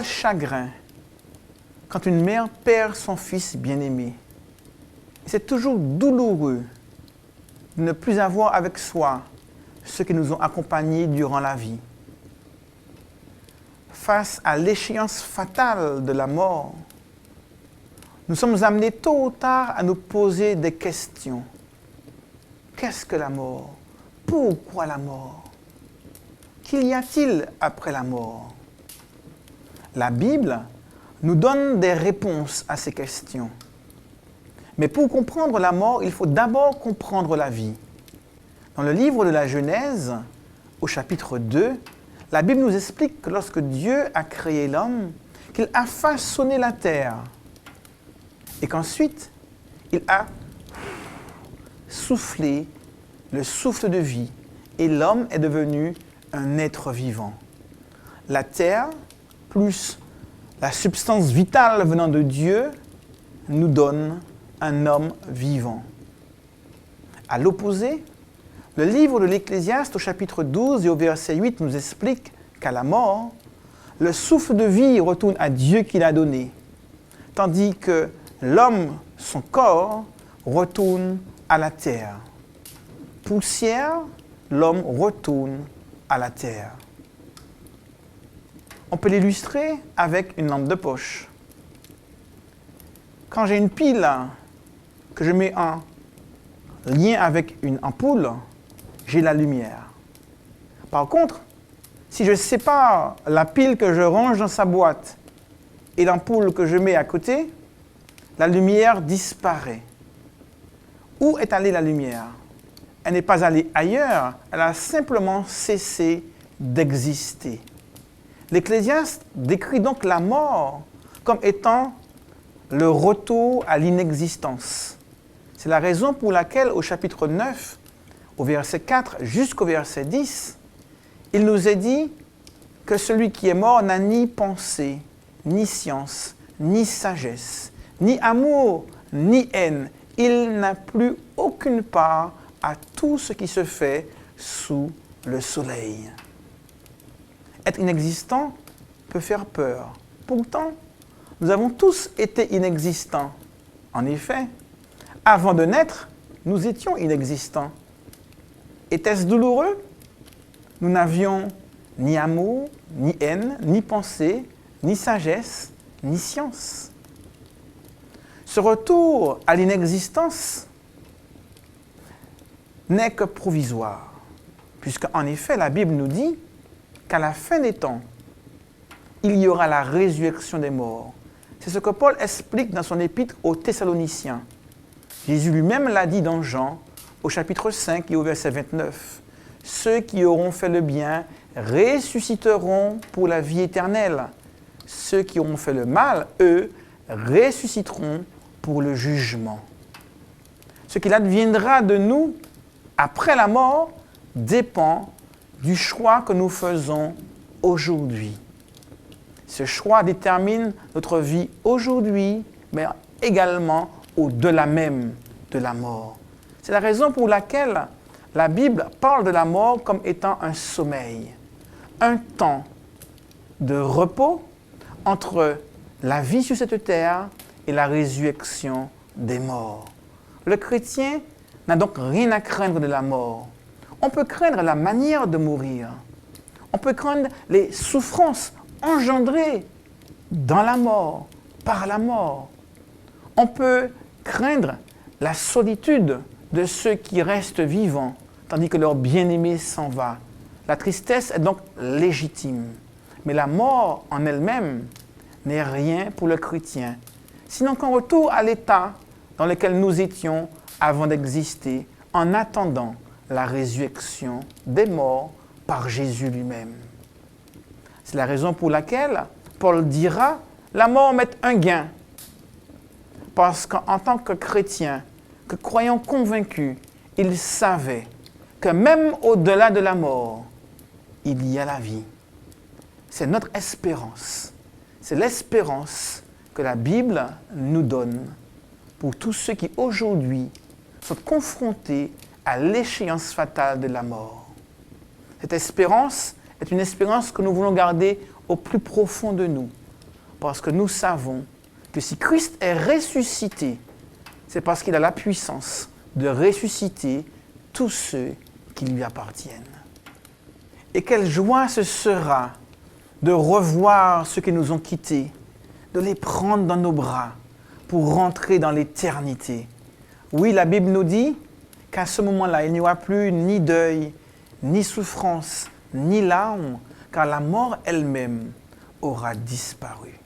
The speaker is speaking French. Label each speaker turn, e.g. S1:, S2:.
S1: quel chagrin quand une mère perd son fils bien-aimé. C'est toujours douloureux de ne plus avoir avec soi ceux qui nous ont accompagnés durant la vie. Face à l'échéance fatale de la mort, nous sommes amenés tôt ou tard à nous poser des questions. Qu'est-ce que la mort? Pourquoi la mort? Qu'y a-t-il après la mort? La Bible nous donne des réponses à ces questions. Mais pour comprendre la mort, il faut d'abord comprendre la vie. Dans le livre de la Genèse, au chapitre 2, la Bible nous explique que lorsque Dieu a créé l'homme, qu'il a façonné la terre et qu'ensuite, il a soufflé le souffle de vie et l'homme est devenu un être vivant. La terre, plus la substance vitale venant de Dieu, nous donne un homme vivant. À l'opposé, le livre de l'Ecclésiaste au chapitre 12 et au verset 8 nous explique qu'à la mort, le souffle de vie retourne à Dieu qui l'a donné, tandis que l'homme, son corps, retourne à la terre. Poussière, l'homme retourne à la terre. On peut l'illustrer avec une lampe de poche. Quand j'ai une pile que je mets en lien avec une ampoule, j'ai la lumière. Par contre, si je sépare la pile que je range dans sa boîte et l'ampoule que je mets à côté, la lumière disparaît. Où est allée la lumière? Elle n'est pas allée ailleurs, elle a simplement cessé d'exister. L'Ecclésiaste décrit donc la mort comme étant le retour à l'inexistence. C'est la raison pour laquelle au chapitre 9, au verset 4 jusqu'au verset 10, il nous est dit que celui qui est mort n'a ni pensée, ni science, ni sagesse, ni amour, ni haine. Il n'a plus aucune part à tout ce qui se fait sous le soleil. Être inexistant peut faire peur. Pourtant, nous avons tous été inexistants. En effet, avant de naître, nous étions inexistants. Était-ce douloureux? Nous n'avions ni amour, ni haine, ni pensée, ni sagesse, ni science. Ce retour à l'inexistence n'est que provisoire, puisqu'en effet, la Bible nous dit qu'à la fin des temps, il y aura la résurrection des morts. C'est ce que Paul explique dans son épître aux Thessaloniciens. Jésus lui-même l'a dit dans Jean, au chapitre 5 et au verset 29. « Ceux qui auront fait le bien ressusciteront pour la vie éternelle. Ceux qui auront fait le mal, eux, ressusciteront pour le jugement. » Ce qu'il adviendra de nous après la mort dépend du choix que nous faisons aujourd'hui. Ce choix détermine notre vie aujourd'hui, mais également au-delà même de la mort. C'est la raison pour laquelle la Bible parle de la mort comme étant un sommeil, un temps de repos entre la vie sur cette terre et la résurrection des morts. Le chrétien n'a donc rien à craindre de la mort. On peut craindre la manière de mourir. On peut craindre les souffrances engendrées dans la mort, par la mort. On peut craindre la solitude de ceux qui restent vivants, tandis que leur bien-aimé s'en va. La tristesse est donc légitime. Mais la mort en elle-même n'est rien pour le chrétien, sinon qu'un retour à l'état dans lequel nous étions avant d'exister, en attendant la résurrection des morts par Jésus lui-même. C'est la raison pour laquelle Paul dira « La mort m'est un gain ». Parce qu'en tant que chrétien, que croyant convaincu, il savait que même au-delà de la mort, il y a la vie. C'est notre espérance. C'est l'espérance que la Bible nous donne pour tous ceux qui aujourd'hui sont confrontés à l'échéance fatale de la mort. Cette espérance est une espérance que nous voulons garder au plus profond de nous, Parce que nous savons que si Christ est ressuscité, c'est parce qu'il a la puissance de ressusciter tous ceux qui lui appartiennent. Et quelle joie ce sera de revoir ceux qui nous ont quittés, de les prendre dans nos bras pour rentrer dans l'éternité. Oui, la Bible nous dit qu'à ce moment-là, il n'y aura plus ni deuil, ni souffrance, ni larmes, car la mort elle-même aura disparu.